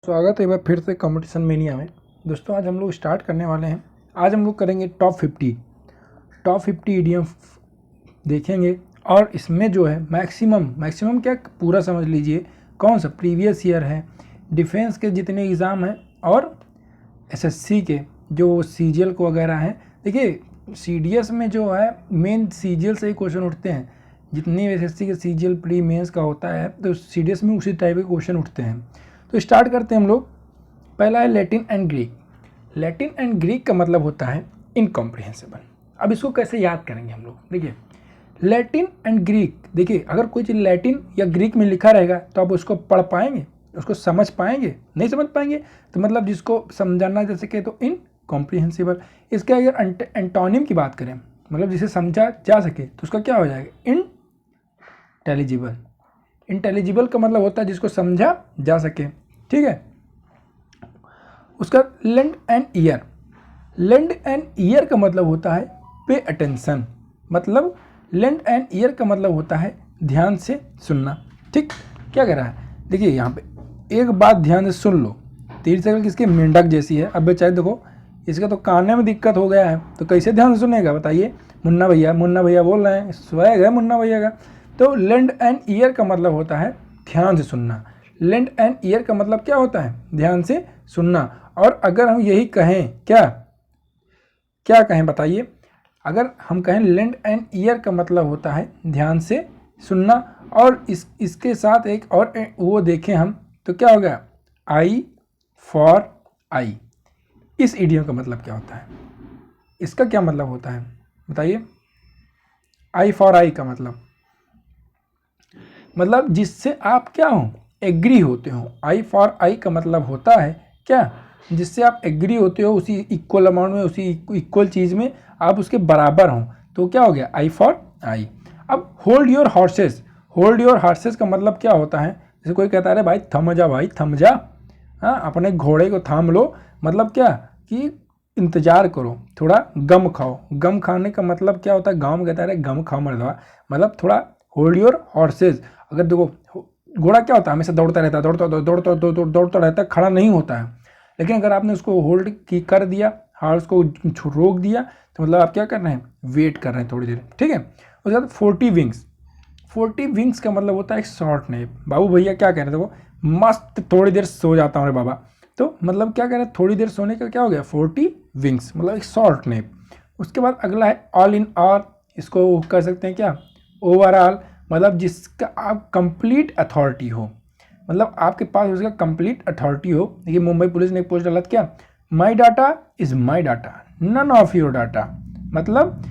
स्वागत है एक बार फिर से कंपटीशन मेनिया में। दोस्तों आज हम लोग स्टार्ट करने वाले हैं। आज हम लोग करेंगे टॉप 50 ईडीएम देखेंगे और इसमें जो है मैक्सिमम क्या पूरा समझ लीजिए कौन सा प्रीवियस ईयर है, डिफेंस के जितने एग्ज़ाम हैं और एसएससी के जो सीजीएल को वगैरह हैं। देखिए सीडीएस में जो है मेन सीजीएल से ही क्वेश्चन उठते हैं, जितनी एसएससी के सीजीएल प्री मेंस का होता है तो सीडीएस में उसी टाइप के क्वेश्चन उठते हैं। तो स्टार्ट करते हैं हम लोग। पहला है Latin and Greek. Latin and Greek का मतलब होता है इनकॉम्प्रिहेंसिबल। अब इसको कैसे याद करेंगे हम लोग, देखिए लैटिन एंड ग्रीक। देखिए अगर कोई चीज़ लैटिन या ग्रीक में लिखा रहेगा तो आप उसको पढ़ पाएंगे, उसको समझ पाएंगे, नहीं समझ पाएंगे तो मतलब जिसको समझाना जैसे कि तो इनकॉम्प्रिहेंसिबल। इसके अगर एंटोनिम की बात करें मतलब जिसे समझा जा सके तो उसका क्या हो जाएगा इनटेलिजिबल। इंटेलिजिबल का मतलब होता है जिसको समझा जा सके, ठीक है। उसका lend an ear. Lend an ear का मतलब होता है पे अटेंशन, मतलब लेंड एंड ईयर का मतलब होता है ध्यान से सुनना, ठीक। क्या कह रहा है, देखिए यहाँ पे एक बात ध्यान से सुन लो। तीर शक्ल किसकी, मेंढक जैसी है। अब बेचारे देखो इसका तो कानने में दिक्कत हो गया है तो कैसे ध्यान से सुनेगा बताइए। मुन्ना भैया बोल रहे हैं, स्वैग है मुन्ना भैया का। तो लेंड एंड ईयर का मतलब होता है ध्यान से सुनना। लेंड एंड ईयर का मतलब क्या होता है, ध्यान से सुनना। और अगर हम यही कहें क्या कहें बताइए, अगर हम कहें लेंड एंड ईयर का मतलब होता है ध्यान से सुनना और इसके साथ एक और वो देखें हम तो क्या हो गया, आई फॉर आई। इस इडियम का मतलब क्या होता है, इसका क्या मतलब होता है बताइए। आई फॉर आई का मतलब जिससे आप क्या हो, एग्री होते हो। आई फॉर आई का मतलब होता है क्या, जिससे आप एग्री होते हो, उसी इक्वल अमाउंट में, उसी इक्वल चीज़ में आप उसके बराबर हो, तो क्या हो गया आई फॉर आई। अब hold your horses. Hold your horses का मतलब क्या होता है, जैसे कोई कहता है भाई थम जा, हाँ अपने घोड़े को थाम लो। मतलब क्या कि इंतजार करो, थोड़ा गम खाओ। गम खाने का मतलब क्या होता है, गाँव में कहता है गम खाओ मर्दवा, मतलब थोड़ा होल्ड योर हॉर्सेस। अगर देखो घोड़ा क्या होता है, हमेशा दौड़ता रहता है, दौड़ता रहता है, खड़ा नहीं होता है। लेकिन अगर आपने उसको होल्ड की कर दिया, हॉर्स को रोक दिया तो मतलब आप क्या कर रहे हैं, वेट कर रहे हैं थोड़ी देर, ठीक है। उसके बाद 40 विंग्स। 40 विंग्स का मतलब होता है एक शॉर्ट नैप। बाबू भैया क्या कह रहे थे, वो मस्त थोड़ी देर सो जाता हूँ रे बाबा। तो मतलब क्या कह रहे हैं, थोड़ी देर सोने का क्या हो गया 40 विंग्स, मतलब एक शॉर्ट नैप। उसके बाद अगला है ऑल इन ऑल। इसको कर सकते हैं क्या, ओवरऑल, मतलब जिसका आप कंप्लीट अथॉरिटी हो, मतलब आपके पास उसका कंप्लीट अथॉरिटी हो। देखिए मुंबई पुलिस ने एक पोस्ट डाला क्या, my data is my data, none of your data. मतलब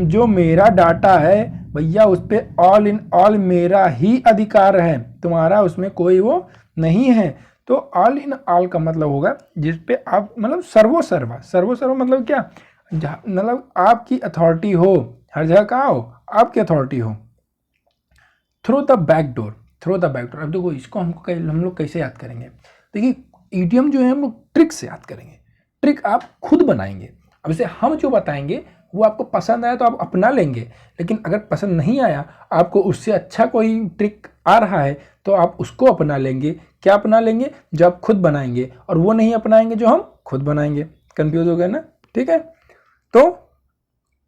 जो मेरा डाटा है भैया उस पर ऑल इन ऑल मेरा ही अधिकार है, तुम्हारा उसमें कोई वो नहीं है। तो ऑल इन ऑल का मतलब होगा जिस पे आप मतलब सर्वो मतलब क्या, मतलब आपकी अथॉरिटी हो, हर जगह कहाँ हो, आपकी अथॉरिटी हो। Through the back door. अब देखो इसको हम लोग कैसे याद करेंगे, देखिए ईडियम जो है हम लोग ट्रिक से याद करेंगे। ट्रिक आप खुद बनाएंगे। अब इसे हम जो बताएंगे वो आपको पसंद आया तो आप अपना लेंगे, लेकिन अगर पसंद नहीं आया, आपको उससे अच्छा कोई ट्रिक आ रहा है तो आप उसको अपना लेंगे। क्या अपना लेंगे, जो आप खुद बनाएंगे, और वो नहीं अपनाएंगे जो हम खुद बनाएंगे। कंफ्यूज हो गए ना, ठीक है। तो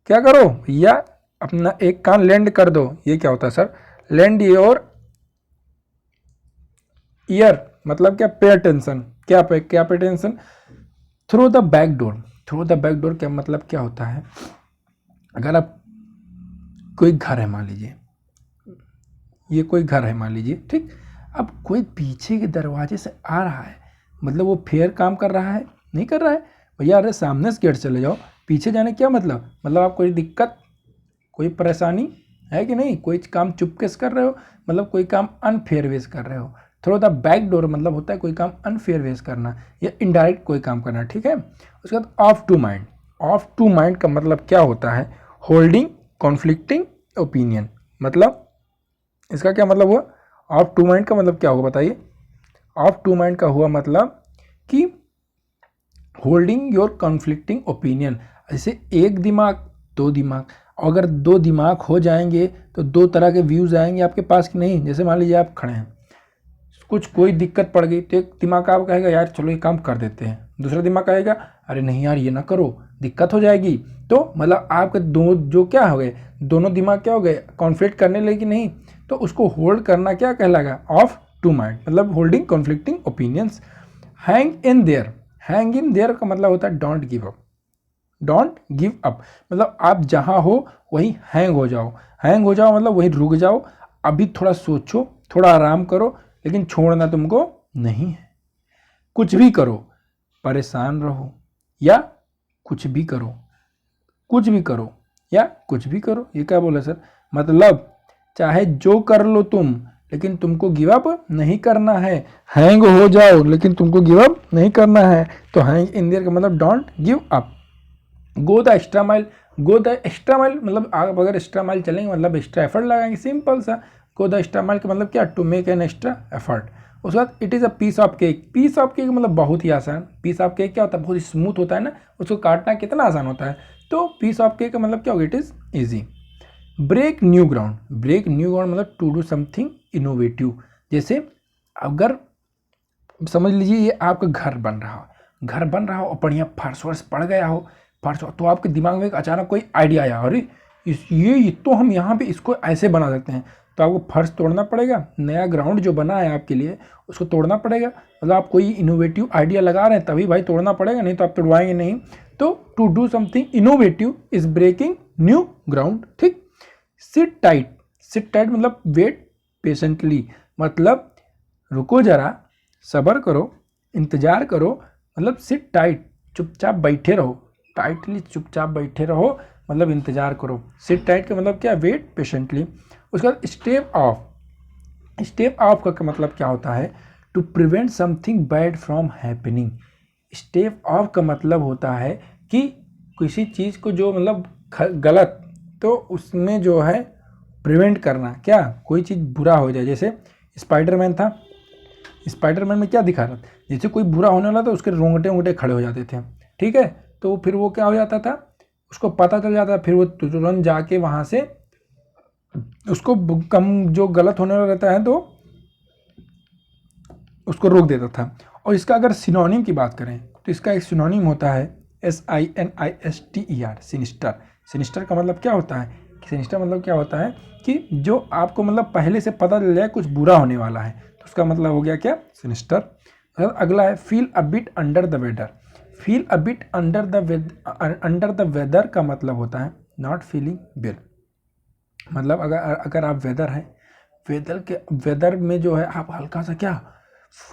क्या करो भैया, अपना एक कान लैंड कर दो। ये क्या होता है सर, लैंड योर ईयर, मतलब क्या, पे अटेंशन। क्या pay attention. Through the back door का मतलब क्या होता है, अगर आप कोई घर है मान लीजिए, ये कोई घर है मान लीजिए, ठीक। अब कोई पीछे के दरवाजे से आ रहा है, मतलब वो फेयर काम कर रहा है, नहीं कर रहा है भैया, अरे सामने से गेट चले जाओ। पीछे जाने क्या मतलब आप कोई दिक्कत, कोई परेशानी है कि नहीं, कोई काम चुपके से कर रहे हो, मतलब कोई काम अनफेयर वेज कर रहे हो। थ्रू द बैक डोर मतलब होता है कोई काम अनफेयर वेज करना या इनडायरेक्ट कोई काम करना, ठीक है। उसके बाद of two mind. Of two mind का मतलब क्या होता है, होल्डिंग कॉन्फ्लिक्टिंग ओपिनियन। मतलब इसका क्या मतलब हुआ, ऑफ टू माइंड का मतलब क्या होगा बताइए। ऑफ टू माइंड का हुआ मतलब कि होल्डिंग योर कॉन्फ्लिक्टिंग ओपिनियन। ऐसे एक दिमाग दो दिमाग, अगर दो दिमाग हो जाएंगे तो दो तरह के व्यूज़ आएंगे आपके पास कि नहीं। जैसे मान लीजिए आप खड़े हैं, कुछ कोई दिक्कत पड़ गई तो एक दिमाग आपका कहेगा यार चलो ये काम कर देते हैं, दूसरा दिमाग कहेगा अरे नहीं यार ये ना करो दिक्कत हो जाएगी। तो मतलब आपके दो जो क्या हो गए, दोनों दिमाग क्या हो गए, कॉन्फ्लिक्ट करने लगे कि नहीं, तो उसको होल्ड करना क्या कहलाएगा, ऑफ टू माइंड, मतलब holding conflicting opinions. Hang in their, hang in their का मतलब होता है don't give up, don't give up मतलब आप जहाँ हो वहीं हैंग हो जाओ, हैंग हो जाओ मतलब वहीं रुक जाओ, अभी थोड़ा सोचो, थोड़ा आराम करो, लेकिन छोड़ना तुमको नहीं है। कुछ भी करो, परेशान रहो या कुछ भी करो, कुछ भी करो या कुछ भी करो, ये क्या बोला सर, मतलब चाहे जो कर लो तुम, लेकिन तुमको गिव अप नहीं करना है, हैंग हो जाओ लेकिन तुमको गिव अप नहीं करना है। तो हैंग इन देयर का मतलब don't give up. Go the extra mile, go the extra mile मतलब आप अगर एक्स्ट्रा माइल चलेंगे मतलब एक्स्ट्रा एफर्ट लगाएंगे, सिंपल सा। गो द एक्स्ट्रा माइल का मतलब क्या, to make an extra effort. उसके बाद it is a piece of cake, piece of cake मतलब बहुत ही आसान, पीस ऑफ केक क्या होता है, बहुत ही स्मूथ होता है ना, उसको काटना कितना आसान होता है। तो पीस ऑफ केक का मतलब क्या होगा, it is easy. Break new ground, break new ground मतलब टू डू समथिंग इनोवेटिव। जैसे अगर समझ लीजिए ये आपका घर बन रहा हो, घर बन रहा हो और बढ़िया फर्श वर्श पड़ गया हो, फर्श, तो आपके दिमाग में एक अचानक कोई आइडिया आया, अरे ये तो हम यहाँ पे इसको ऐसे बना सकते हैं, तो आपको फर्श तोड़ना पड़ेगा, नया ग्राउंड जो बना है आपके लिए उसको तोड़ना पड़ेगा। मतलब आप कोई इनोवेटिव आइडिया लगा रहे हैं तभी भाई तोड़ना पड़ेगा, नहीं तो आप तोड़वाएंगे नहीं। तो to do something innovative is breaking new ground, ठीक। सिट टाइट, सिट टाइट मतलब वेट पेशेंटली, मतलब रुको जरा, सब्र करो, इंतजार करो, मतलब सिट टाइट, चुपचाप बैठे रहो, टाइटली चुपचाप बैठे रहो मतलब इंतजार करो। सिट टाइट का मतलब क्या, वेट पेशेंटली। उसके बाद स्टेप ऑफ, स्टेप ऑफ का मतलब क्या होता है, to prevent something bad from happening. Step off का मतलब होता है कि किसी चीज़ को जो मतलब गलत, तो उसमें जो है प्रिवेंट करना, क्या कोई चीज़ बुरा हो जाए। जैसे स्पाइडरमैन था, स्पाइडरमैन में क्या दिखा रहा था, जैसे कोई बुरा होने वाला था उसके रोंगटे वोंगटे खड़े हो जाते थे, ठीक है। तो फिर वो क्या हो जाता था, उसको पता चल जाता, फिर वो तुरंत जाके वहाँ से उसको कम जो गलत होने वाला रहता है तो उसको रोक देता था। और इसका अगर सिनोनिम की बात करें तो इसका एक सिनोनिम होता है SINISTER, सिनिस्टर। सिनिस्टर का मतलब क्या होता है, सिनिस्टर मतलब क्या होता है कि जो आपको मतलब पहले से पता चल जाए कुछ बुरा होने वाला है, तो उसका मतलब हो गया क्या, सिनिस्टर। अगला है feel a bit under the weather. Feel a bit under the weather का मतलब होता है नॉट फीलिंग वेल। मतलब अगर आप वेदर है, वेदर में जो है आप हल्का सा क्या,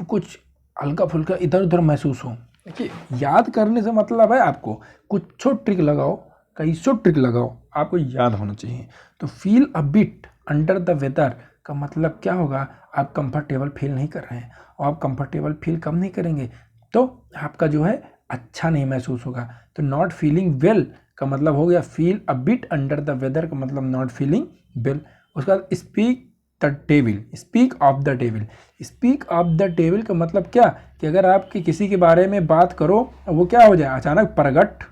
कुछ हल्का फुल्का इधर उधर महसूस हो। देखिए याद करने से मतलब है आपको कुछ ट्रिक लगाओ, कैसो ट्रिक लगाओ, आपको याद होना चाहिए। तो feel a bit under the weather का मतलब क्या होगा, आप कंफर्टेबल फील नहीं कर रहे हैं, और आप कंफर्टेबल फील कम नहीं करेंगे तो आपका जो है अच्छा नहीं महसूस होगा। तो नॉट फीलिंग वेल का मतलब हो गया feel a bit under the weather का मतलब नॉट फीलिंग वेल। उसके बाद speak the devil, speak of the devil. Speak of the devil का मतलब क्या, कि अगर आप किसी के बारे में बात करो वो क्या हो जाए अचानक प्रगट।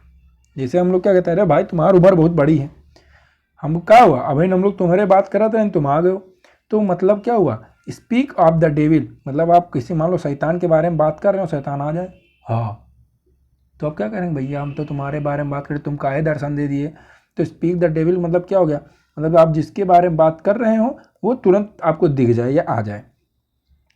जैसे हम लोग क्या कहते हैं, अरे भाई तुम्हारी उम्र बहुत बड़ी है, हम क्या हुआ अभी हम लोग तुम्हारे बात कर रहे थे तुम आ गए हो, तो मतलब क्या हुआ, स्पीक ऑफ द डेविल मतलब आप किसी मान लो शैतान के बारे में बात कर रहे हो, शैतान आ जाए, हाँ तो आप क्या करेंगे, भैया हम तो तुम्हारे बारे में बात करें, तुम काहे दर्शन दे दिए। तो स्पीक द डेविल मतलब क्या हो गया, मतलब आप जिसके बारे में बात कर रहे हो वो तुरंत आपको दिख जाए या आ जाए।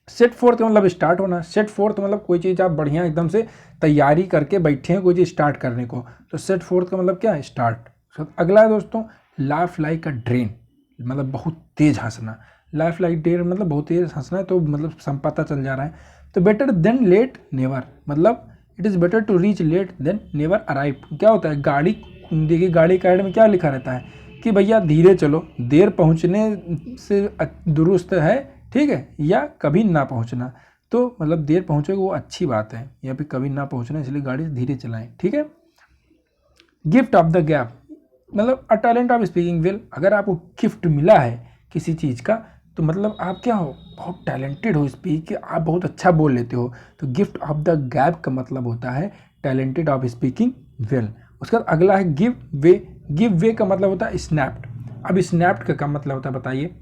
सेट फोर्थ मतलब स्टार्ट होना, सेट फोर्थ मतलब कोई चीज़ आप बढ़िया एकदम से तैयारी करके बैठे हैं कोई चीज़ स्टार्ट करने को, तो सेट फोर्थ का मतलब क्या है, स्टार्ट। अगला है दोस्तों लाफ लाइक अ ड्रेन, मतलब बहुत तेज हंसना। लाफ लाइक ड्रेन मतलब बहुत तेज हंसना है, तो मतलब सब पता चल जा रहा है। तो बेटर देन लेट नेवर मतलब it is better to reach late than never arrive. क्या होता है, गाड़ी देखिए गाड़ी का एड में क्या लिखा रहता है कि भैया धीरे चलो, देर पहुंचने से दुरुस्त है, ठीक है, या कभी ना पहुंचना। तो मतलब देर पहुंचोगे वो अच्छी बात है, या फिर कभी ना पहुंचना, इसलिए गाड़ी धीरे चलाएं, ठीक है। गिफ्ट ऑफ द गैप मतलब a talent of speaking well. अगर आपको गिफ्ट मिला है किसी चीज़ का तो मतलब आप क्या हो, बहुत टैलेंटेड हो, स्पीक आप बहुत अच्छा बोल लेते हो। तो गिफ्ट ऑफ द गैप का मतलब होता है टैलेंटेड ऑफ स्पीकिंग वेल। उसके बाद अगला है गिव वे। गिव वे का मतलब होता है स्नैप्ड। अब स्नैप्ड का क्या मतलब होता है बताइए,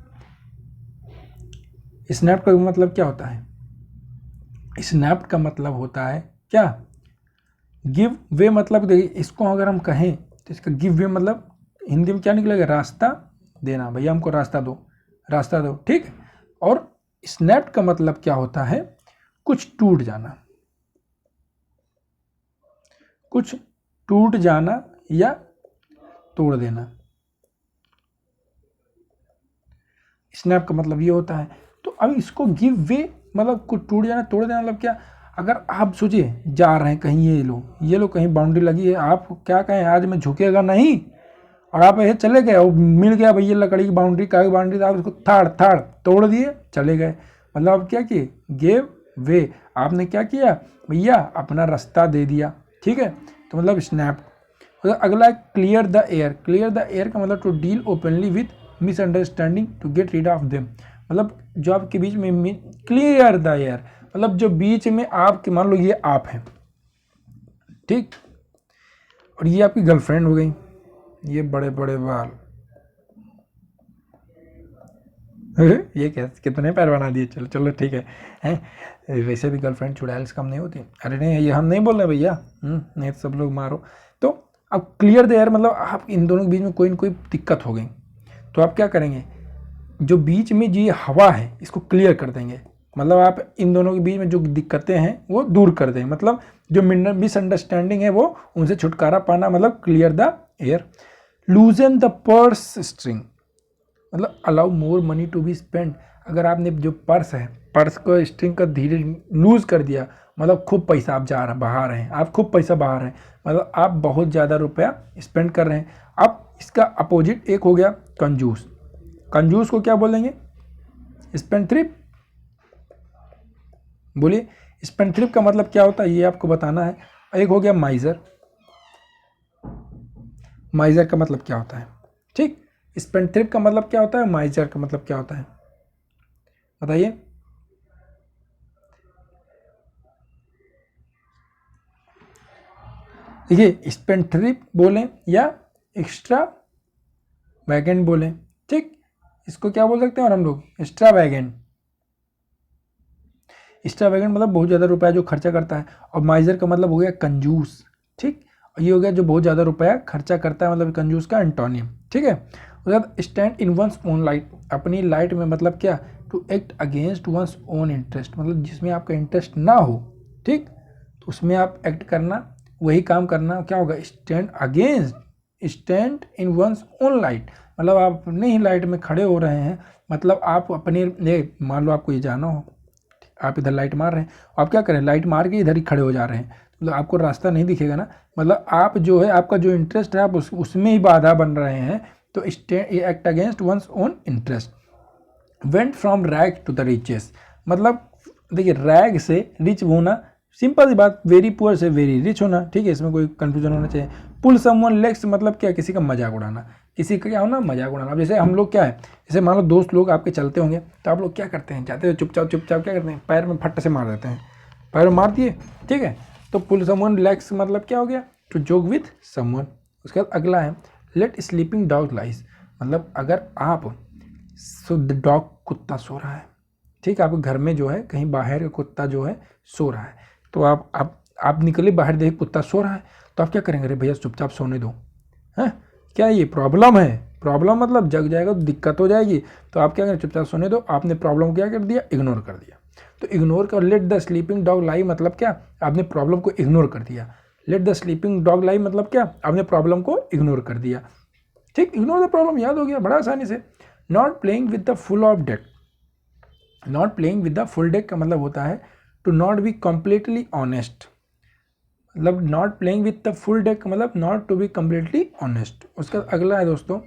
स्नैप का मतलब क्या होता है, स्नैप्ड का मतलब होता है क्या, गिव वे, मतलब देखिए इसको अगर हम कहें तो इसका गिव वे मतलब हिंदी में क्या निकलेगा, रास्ता देना, भैया हमको रास्ता दो, रास्ता दो, ठीक। और स्नैप्ड का मतलब क्या होता है, कुछ टूट जाना, कुछ टूट जाना या तोड़ देना, स्नैप का मतलब ये होता है। तो अब इसको गिव वे मतलब कुछ टूट जाना तोड़ देना मतलब क्या, अगर आप सोचिए जा रहे हैं कहीं, ये लो कहीं बाउंड्री लगी है, आप क्या कहें आज मैं झुकेगा नहीं, और आप ऐसे चले गए और मिल गया भैया लकड़ी की बाउंड्री, का बाउंड्री, तो आप उसको थाड़ थाड़ तोड़ दिए चले गए, मतलब आप क्या किए, गेव वे, आपने क्या किया भैया अपना रास्ता दे दिया, ठीक है। तो मतलब स्नैप। अगला है clear the air, clear the air का मतलब to deal openly with misunderstanding to get rid of them, मतलब जो आपके बीच में, क्लियर द एयर मतलब जो बीच में आपके, मान लो ये आप हैं, ठीक, और ये आपकी गर्लफ्रेंड हो गई, ये बड़े बड़े बाल, ये क्या कितने पैर बना दिए, चलो चलो ठीक है, हैं वैसे भी गर्लफ्रेंड चुड़ैल से कम नहीं होती, अरे नहीं ये हम नहीं बोल रहे भैया, नहीं तो सब लोग मारो। तो अब क्लियर द एयर मतलब आप इन दोनों के बीच में कोई ना कोई दिक्कत हो गई, तो आप क्या करेंगे, जो बीच में जो ये हवा है इसको क्लियर कर देंगे, मतलब आप इन दोनों के बीच में जो दिक्कतें हैं वो दूर कर दें, मतलब जो मिसअंडरस्टैंडिंग है वो उनसे छुटकारा पाना, मतलब clear the air. Loosen the purse string मतलब allow more money to be spend, अगर आपने जो पर्स है, पर्स को स्ट्रिंग का धीरे लूज कर दिया, मतलब खूब पैसा आप बहा रहे हैं, आप खूब पैसा बहा रहे हैं, मतलब आप बहुत ज़्यादा रुपया स्पेंड कर रहे हैं। अब इसका अपोजिट एक हो गया कंजूस, कंजूस को क्या बोलेंगे, स्पेंडथ्रिफ्ट, बोलिए स्पेंडथ्रिफ्ट का मतलब क्या होता है ये आपको बताना है। एक हो गया माइजर, माइजर का मतलब क्या होता है, ठीक, स्पेंडथ्रिफ्ट का मतलब क्या होता है, माइजर का मतलब क्या होता है, बताइए। देखिए स्पेंडथ्रिफ्ट बोलें या एक्स्ट्रा वैगेंट बोलें, ठीक, इसको क्या बोल सकते हैं और हम लोग एक्स्ट्रा वैगेंट, एक्स्ट्रा वैगेंट मतलब बहुत ज़्यादा रुपया जो खर्चा करता है, और माइजर का मतलब हो गया कंजूस, ठीक, ये हो गया जो बहुत ज़्यादा रुपया खर्चा करता है, मतलब कंजूस का एंटोनियम, ठीक है। उसके बाद stand in one's own light, अपनी लाइट में मतलब क्या, to act against one's own interest, मतलब जिसमें आपका इंटरेस्ट ना हो, ठीक, तो उसमें आप एक्ट करना, वही काम करना, क्या होगा, stand against, stand in one's own light, मतलब आप अपने ही लाइट में खड़े हो रहे हैं, मतलब आप अपने, मान लो आपको ये जाना हो, आप इधर लाइट मार रहे हैं, आप क्या करें, लाइट मार के इधर ही खड़े हो जा रहे हैं, मतलब आपको रास्ता नहीं दिखेगा ना, मतलब आप जो है आपका जो इंटरेस्ट है आप उसमें ही बाधा बन रहे हैं, तो stand act against one's own interest. Went from rag to the riches, मतलब देखिए रैग से रिच होना, सिंपल सी बात, वेरी पुअर से वेरी रिच होना, ठीक है, इसमें कोई कंफ्यूजन होना चाहिए। पुल समवन लेग्स मतलब क्या, किसी का मजाक उड़ाना, किसी का क्या होना, मजाक उड़ाना। अब जैसे हम लोग क्या है, जैसे मान लो दोस्त लोग आपके चलते होंगे, तो आप लोग क्या करते हैं, जाते हुए चुपचाप चुपचाप क्या करते हैं, पैर में फट से मार देते हैं, पैर में मार दिए, ठीक है। तो पुल समवन लेग्स मतलब क्या हो गया, टू जोक विथ समवन। उसके बाद अगला है लेट स्लीपिंग डॉग लाइज, मतलब अगर आप डॉग, कुत्ता सो रहा है, ठीक है, आपके घर में जो है कहीं बाहर का कुत्ता जो है सो रहा है, तो आप निकले बाहर, देखे कुत्ता सो रहा है, तो आप क्या करेंगे, अरे भैया चुपचाप सोने दो, हैं क्या ये प्रॉब्लम है, प्रॉब्लम मतलब जग जाएगा तो दिक्कत हो जाएगी, तो आप क्या करें, चुपचाप सोने दो, आपने प्रॉब्लम क्या कर दिया, इग्नोर कर दिया। तो इग्नोर कर, लेट द स्लीपिंग डॉग लाई मतलब क्या, आपने प्रॉब्लम को इग्नोर कर दिया। लेट द स्लीपिंग डॉग लाई मतलब क्या, आपने प्रॉब्लम को इग्नोर कर दिया, ठीक, इग्नोर द प्रॉब्लम याद हो गया बड़ा आसानी से। Not playing with the full of deck, not playing with the full deck का मतलब होता है to not be completely honest, मतलब not playing with the full deck मतलब not to be completely honest. उसका अगला है दोस्तों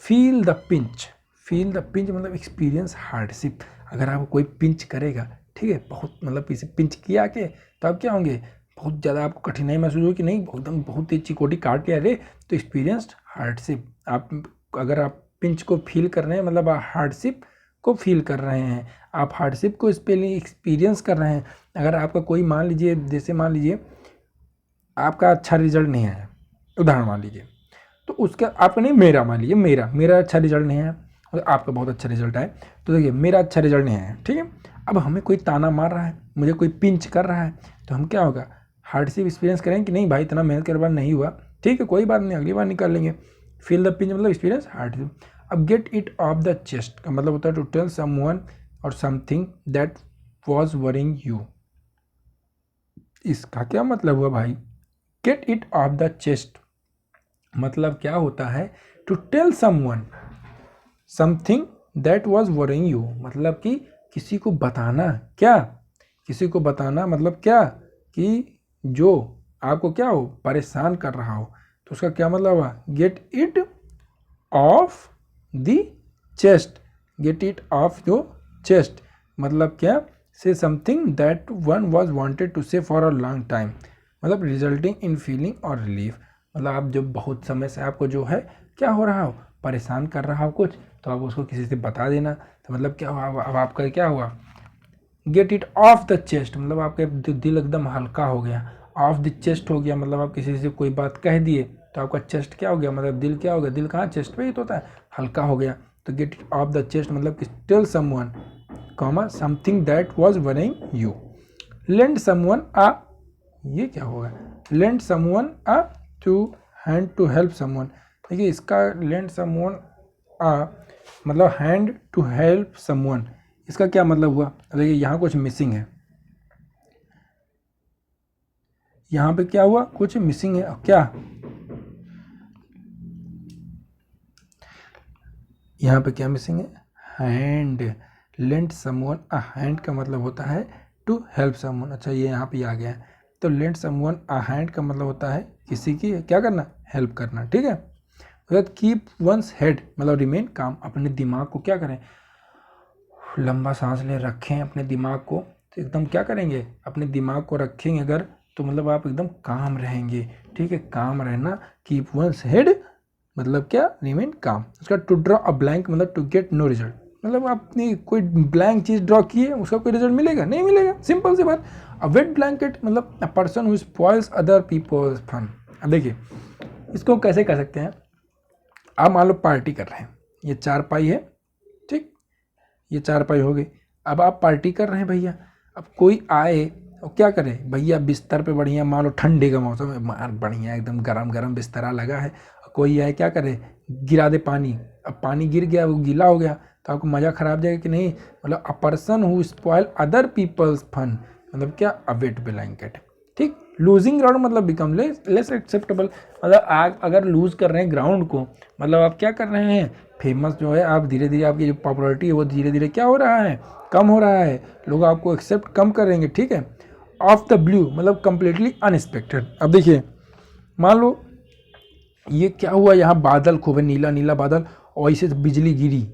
feel the pinch, feel the pinch मतलब एक्सपीरियंस हार्डशिप, अगर आपको कोई पिंच करेगा, ठीक है, बहुत मतलब इसे पिंच किया के, तो आप क्या होंगे, बहुत ज़्यादा आपको कठिनाई महसूस होगी कि नहीं, एकदम बहुत ही चिकोटी काट लिया रे, तो एक्सपीरियंस्ड हार्डशिप, आप अगर आप पिंच को फील कर रहे हैं मतलब आप हार्डशिप को फील कर रहे हैं, आप हार्डशिप को एक्सपीरियंस कर रहे हैं। अगर आपका कोई मान लीजिए, जैसे मान लीजिए आपका अच्छा रिजल्ट नहीं आया, उदाहरण मान लीजिए, तो उसका आपका नहीं, मेरा मान लीजिए, मेरा अच्छा रिजल्ट नहीं आया, आपका बहुत अच्छा रिजल्ट आए। तो देखिए मेरा अच्छा रिजल्ट नहीं आया, ठीक है। अब हमें कोई ताना मार रहा है, मुझे कोई पिंच कर रहा है, तो हम क्या होगा, हार्डशिप एक्सपीरियंस करेंगे कि नहीं भाई इतना मेहनत करने के बाद नहीं हुआ, ठीक है कोई बात नहीं, अगली बार निकाल लेंगे। फील द पिंच मतलब एक्सपीरियंस हार्डशिप। अब get it off the chest का मतलब होता है टू टेल समवन और something that was worrying you. इसका क्या मतलब हुआ भाई, get it off the chest मतलब क्या होता है, to tell someone something that was worrying you, मतलब कि किसी को बताना, क्या किसी को बताना मतलब क्या, कि जो आपको क्या हो, परेशान कर रहा हो, तो उसका क्या मतलब हुआ, get it off the chest, get it off your chest मतलब क्या, say something that one was wanted to say for a long time, मतलब रिजल्टिंग इन फीलिंग और रिलीफ, मतलब आप जो बहुत समय से आपको जो है क्या हो रहा हो, परेशान कर रहा हो कुछ, तो आप उसको किसी से बता देना, तो मतलब क्या हुआ, अब आपका क्या हुआ, get it off the chest मतलब आपका दिल एकदम हल्का हो गया, ऑफ द चेस्ट हो गया मतलब आप किसी से कोई बात कह दिए तो आपका चेस्ट क्या हो गया, मतलब दिल क्या हो गया, दिल कहाँ, चेस्ट पे ही तो होता है, हल्का हो गया। तो get it off the chest मतलब कि tell someone comma something that was worrying you. Lend someone a, ये क्या होगा, lend someone a to hand to help someone. देखिए इसका लेंड समवन अ मतलब हैंड टू हेल्प समवन, इसका क्या मतलब हुआ, देखिए यहाँ कुछ मिसिंग है, यहाँ पे क्या हुआ, कुछ मिसिंग है, क्या यहाँ पे क्या मिसिंग है, hand, lent someone a hand का मतलब होता है टू हेल्प समवन, अच्छा ये यहाँ पे आ गया है, तो लेंट समवन अ हैंड का मतलब होता है किसी की क्या करना, हेल्प करना, ठीक है। कीप वंस हेड मतलब रिमेन काम, अपने दिमाग को क्या करें, लंबा सांस ले रखें अपने दिमाग को, तो एकदम क्या करेंगे, अपने दिमाग को रखेंगे अगर, तो मतलब आप एकदम काम रहेंगे, ठीक है, काम रहना। कीप वंस हेड मतलब क्या, रिमेन काम। उसका टू ड्रॉ अ ब्लैंक मतलब टू गेट नो रिजल्ट, मतलब आपने कोई ब्लैंक चीज़ ड्रॉ की है उसका कोई रिजल्ट मिलेगा, नहीं मिलेगा, सिंपल सी बात। अ वेट ब्लैंकेट मतलब a person who spoils other people's fun. अब देखिए इसको कैसे कर सकते हैं, आप मान लो पार्टी कर रहे हैं, ये चारपाई है, ठीक, ये चारपाई हो गई, अब आप पार्टी कर रहे हैं भैया, अब कोई आए और क्या करे भैया, बिस्तर पे बढ़िया, मान लो ठंडे का मौसम है, मार बढ़िया एकदम गरम गरम बिस्तरा लगा है, कोई आए क्या करे, गिरा दे पानी, अब पानी गिर गया वो गीला हो गया, तो आपको मज़ा खराब जाएगा कि नहीं, मतलब a person who spoil other people's fun मतलब क्या, अ वेट ब्लैंकेट, ठीक। लूजिंग ग्राउंड मतलब बिकम लेस एक्सेप्टेबल, मतलब आप अगर लूज कर रहे हैं ग्राउंड को, मतलब आप क्या कर रहे हैं, फेमस जो है आप धीरे धीरे, आपकी जो पॉपुलरिटी है वो धीरे धीरे क्या हो रहा है, कम हो रहा है, लोग आपको एक्सेप्ट कम करेंगे, ठीक है। ऑफ द ब्लू मतलब कंप्लीटली अनएक्सपेक्टेड। अब देखिए मान लो ये क्या हुआ, यहाँ बादल खूब है, नीला नीला बादल, और ऐसे बिजली गिरी,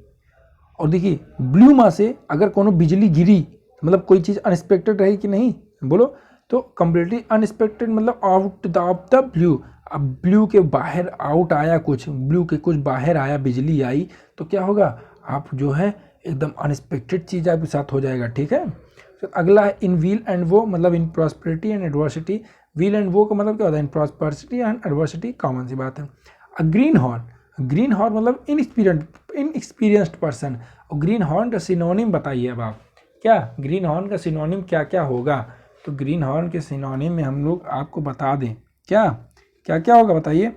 और देखिए ब्लू माँ से अगर कोनो बिजली गिरी मतलब कोई चीज़ अनएक्सपेक्टेड रही कि नहीं, बोलो, तो कंप्लीटली अनएक्सपेक्टेड मतलब आउट ऑफ द ब्लू। अब ब्लू के बाहर आउट आया कुछ, ब्लू के कुछ बाहर आया, बिजली आई, तो क्या होगा, आप जो है एकदम अनएक्सपेक्टेड चीज़ आपके साथ हो जाएगा, ठीक है। तो अगला है इन व्हील एंड वो मतलब in prosperity and adversity. Weal and woe का मतलब क्या होता है, in prosperity and adversity, common सी बात है। A greenhorn, greenhorn मतलब इनएक्सपीरियंस्ड पर्सन, और ग्रीन हॉर्न का सिनोनिम बताइए अब आप, क्या ग्रीन हॉर्न का सिनोनिम क्या क्या होगा, तो ग्रीन हॉर्न के सिनोनिम में हम लोग आपको बता दें, क्या क्या क्या होगा बताइए,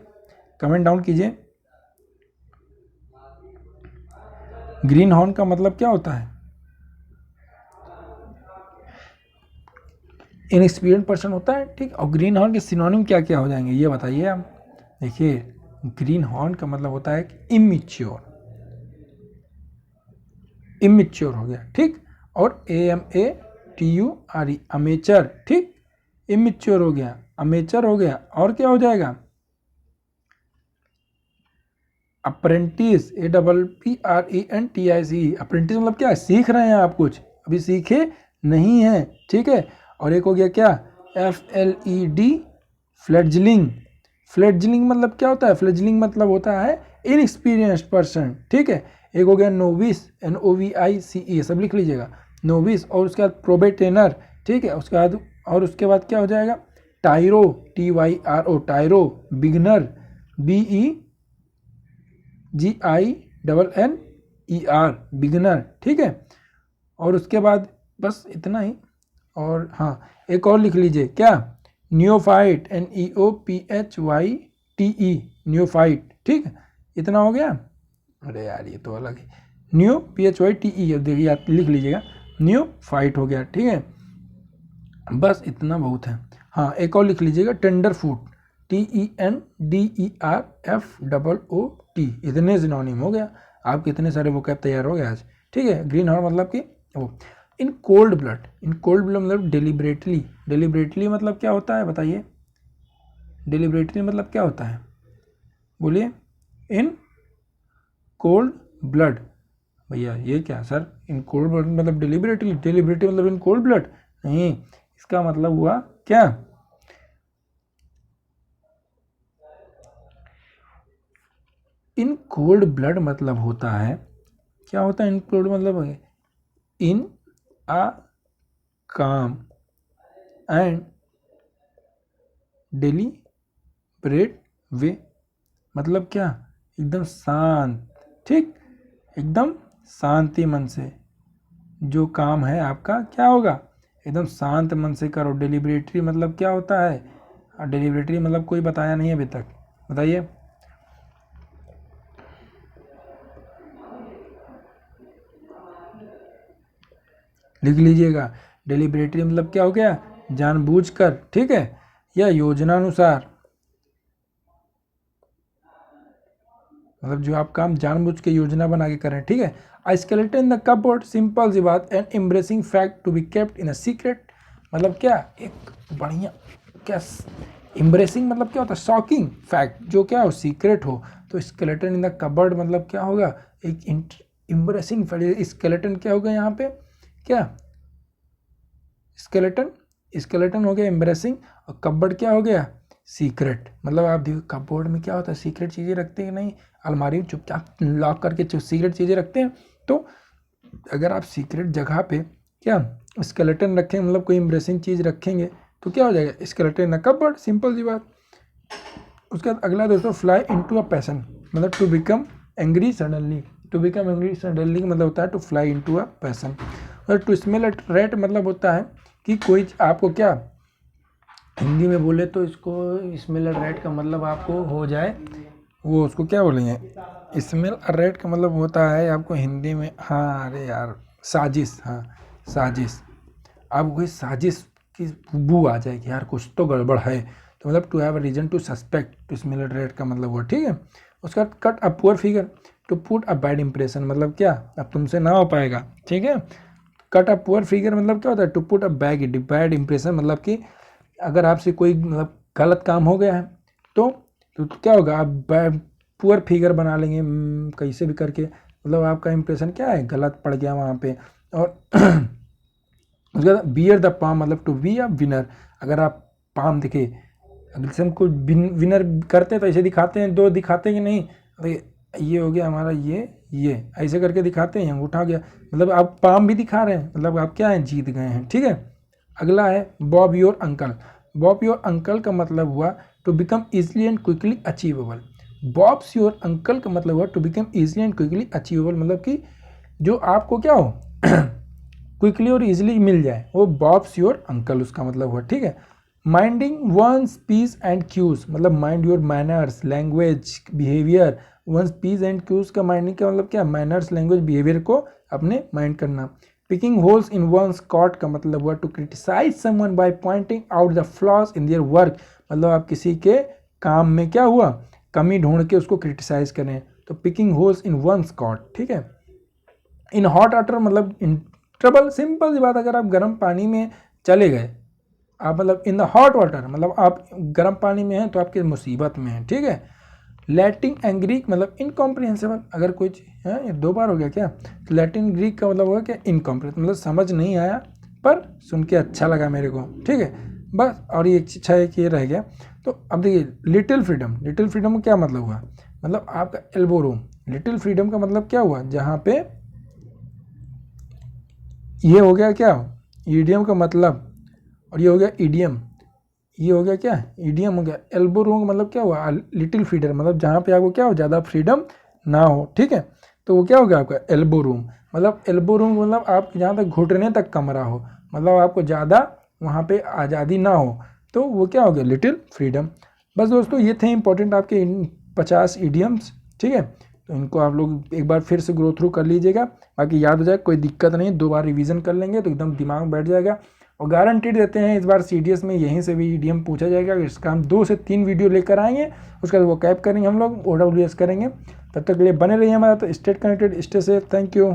कमेंट डाउन कीजिए। ग्रीन हॉर्न का मतलब क्या होता है, इनएक्सपीरियंस पर्सन होता है, ठीक। और ग्रीन हॉर्न के सिनोनिम क्या क्या हो जाएंगे ये बताइए आप। देखिए ग्रीन हॉर्न का मतलब होता है इमेच्योर, इमेच्योर हो गया, ठीक। और AMATURE अमेचर, ठीक, इमेच्योर हो गया, अमेचर हो गया, और क्या हो जाएगा, अप्रेंटिस, APPRENTICE, अप्रेंटिस मतलब क्या है, सीख रहे हैं आप कुछ, अभी सीखे नहीं है, ठीक है। और एक हो गया क्या, FLED, फ्लेडजलिंग, फ्लेडजलिंग मतलब क्या होता है, फ्लेडजलिंग मतलब होता है इनएक्सपीरियंस्ड पर्सन, ठीक है। एक हो गया नोविस, NOVICE, सब लिख लीजिएगा, नोविस, और उसके बाद प्रोबेटेनर, ठीक है, उसके बाद, और उसके बाद क्या हो जाएगा, टायरो, TYRO, टायरो, beginner, BEGINNER, ER beginner, ठीक है। और उसके बाद बस इतना ही। और हाँ, एक और लिख लीजिए, क्या, न्योफाइट, NEOPHYTE, न्योफाइट, ठीक है। इतना हो गया। अरे यार ये तो अलग है, न्यू PHYTE, देखिए आप लिख लीजिएगा, न्योफाइट हो गया, ठीक है। बस इतना बहुत है। हाँ, एक और लिख लीजिएगा, टेंडर फूट, TENDERFOOT, इतने सिनोनिम हो गया, आपके इतने सारे वोकैब तैयार हो गए आज, ठीक है। ग्रीन हॉर्न मतलब कि वो। In cold blood, in cold blood मतलब डेलिबरेटली, डेलिबरेटली मतलब क्या होता है बताइए, डेलिबरेटली मतलब क्या होता है, बोलिए। इन कोल्ड ब्लड, भैया ये क्या सर, इन कोल्ड ब्लड मतलब डेलिबरेटली, डेलिबरेटली मतलब इन कोल्ड ब्लड नहीं, इसका मतलब हुआ क्या, इन कोल्ड ब्लड मतलब होता है, क्या होता है इन कोल्ड मतलब, इन आ काम एंड डेलिब्रेट वे, मतलब क्या, एकदम शांत, ठीक, एकदम शांति मन से जो काम है आपका क्या होगा, एकदम शांत मन से करो। डेलिबरेटरी मतलब क्या होता है, डेलिबरेटरी मतलब कोई बताया नहीं अभी तक, बताइए। लिख लीजिएगा, डेलिबरेटली मतलब क्या हो गया, जानबूझकर, ठीक है, या योजनानुसार, मतलब जो आप काम जानबूझ के योजना बना के करें, ठीक है। A skeleton in the cupboard, simple सी बात, and embarrassing fact to be kept in a secret, मतलब क्या, एक बढ़िया, क्या, एम्ब्रेसिंग मतलब क्या होता है, शॉकिंग फैक्ट जो क्या हो, सीक्रेट हो। तो स्केलेटन इन द कबर्ड मतलब क्या होगा, एक एम्ब्रेसिंग फैक्ट, स्केलेटन क्या होगा यहाँ पे, क्या, स्केलेटन, स्केलेटन हो गया एम्ब्रेसिंग, और कबर्ड क्या हो गया, सीक्रेट। मतलब आप देखो कपबोर्ड में क्या होता है, सीक्रेट चीज़ें रखते हैं नहीं, अलमारी में चुपचाप लॉक करके सीक्रेट चीज़ें रखते हैं। तो अगर आप सीक्रेट जगह पे क्या स्केलेटन रखें, मतलब कोई एम्ब्रेसिंग चीज़ रखेंगे, तो क्या हो जाएगा, skeleton in a cupboard, simple सी बात। उसके बाद अगला दोस्तों, फ्लाई इनटू अ पैशन, मतलब to become angry suddenly, to become angry suddenly का मतलब होता है to fly into a passion. और टू स्मेल अ रेट मतलब होता है कि कोई आपको क्या, हिंदी में बोले तो इसको स्मेल रेट का मतलब आपको हो जाए, वो उसको क्या बोलेंगे, स्मेल रेट का मतलब होता है आपको हिंदी में, हाँ अरे यार, साजिश, हाँ साजिश, आपको कोई साजिश की बू आ जाएगी यार, कुछ तो गड़बड़ है, तो मतलब to have a reason to suspect, to smell rat का मतलब हुआ, ठीक है। उसका cut a poor figure, to put a bad impression, मतलब क्या, अब तुमसे ना हो पाएगा, ठीक है। कट अ पुअर फिगर मतलब क्या होता है, to put a bad impression, मतलब कि अगर आपसे कोई मतलब गलत काम हो गया है, तो क्या होगा, आप पुअर फिगर बना लेंगे, कैसे भी करके, मतलब आपका इंप्रेशन क्या है, गलत पड़ गया वहाँ पे। और उसके बाद बियर द पाम, मतलब टू बी अ विनर, अगर आप पाम दिखे, जैसे हम कोई विनर करते हैं तो ऐसे दिखाते हैं, दो दिखाते हैं कि नहीं, अरे ये हो गया हमारा, ये ऐसे करके दिखाते हैं, अंगूठा हो गया, मतलब आप पाम भी दिखा रहे हैं, मतलब आप क्या हैं, जीत गए हैं, ठीक है। अगला है Bob your uncle, Bob your uncle का मतलब हुआ to become easily and quickly achievable, Bob's your uncle का मतलब हुआ to become easily and quickly achievable, मतलब कि जो आपको क्या हो क्विकली और इजीली मिल जाए, वो बॉब्स योर अंकल उसका मतलब हुआ, ठीक है। Minding one's p's and q's, मतलब mind your manners, language, behaviour, one's p's and q's का माइंडिंग का मतलब क्या, मैनर्स, लैंग्वेज, बिहेवियर को अपने माइंड करना। Picking holes in one's coat का मतलब हुआ to criticise someone by pointing out the flaws in their work, मतलब आप किसी के काम में क्या हुआ, कमी ढूंढ के उसको क्रिटिसाइज करें, तो picking holes in one's coat, ठीक है। इन हॉट वाटर मतलब इन ट्रबल, सिंपल सी बात, अगर आप गर्म पानी में चले गए, आप मतलब इन द हॉट वाटर मतलब आप गर्म पानी में हैं तो आपकी मुसीबत में हैं, ठीक है। लैटिन एंड ग्रीक मतलब इनकॉम्प्रिहेंसिबल, अगर कुछ है, ये दो बार हो गया क्या, तो लैटिन ग्रीक का मतलब होगा क्या, इनकॉम्प्रिहेंसिबल, मतलब समझ नहीं आया पर सुन के अच्छा लगा मेरे को, ठीक है। बस, और ये अच्छा है कि ये रह गया। तो अब देखिए लिटिल फ्रीडम, लिटिल फ्रीडम का क्या मतलब हुआ, मतलब आपका एल्बो रूम, लिटिल फ्रीडम का मतलब क्या हुआ, जहाँ पे ये हो गया क्या, ईडियम का मतलब, और ये हो गया ईडियम, ये हो गया क्या, ईडियम हो गया। एल्बो रूम का मतलब क्या हुआ, लिटिल फ्रीडम, मतलब जहाँ पे आपको क्या हो, ज़्यादा फ्रीडम ना हो, ठीक है। तो वो क्या हो गया आपका एल्बो रूम। मतलब एल्बो रूम मतलब आप जहाँ तक घुटने तक कमरा हो, मतलब आपको ज़्यादा वहाँ पे आज़ादी ना हो, तो वो क्या हो गया लिटिल फ्रीडम। बस दोस्तों ये थे इंपॉर्टेंट आपके 50 इडियम्स, ठीक है। तो इनको आप लोग एक बार फिर से ग्रो थ्रू कर लीजिएगा, बाकी याद हो जाए, कोई दिक्कत नहीं, 2 बार रिवीजन कर लेंगे तो एकदम दिमाग में बैठ जाएगा। और गारंटीड देते हैं इस बार CDS में यहीं से भी ईडीएम पूछा जाएगा। इसका हम 2 से 3 वीडियो लेकर आएंगे, उसके बाद वो कैप करेंगे हम लोग, OWS करेंगे। तब तक के लिए बने रहिए हमारा, तो stay connected, stay safe, thank you.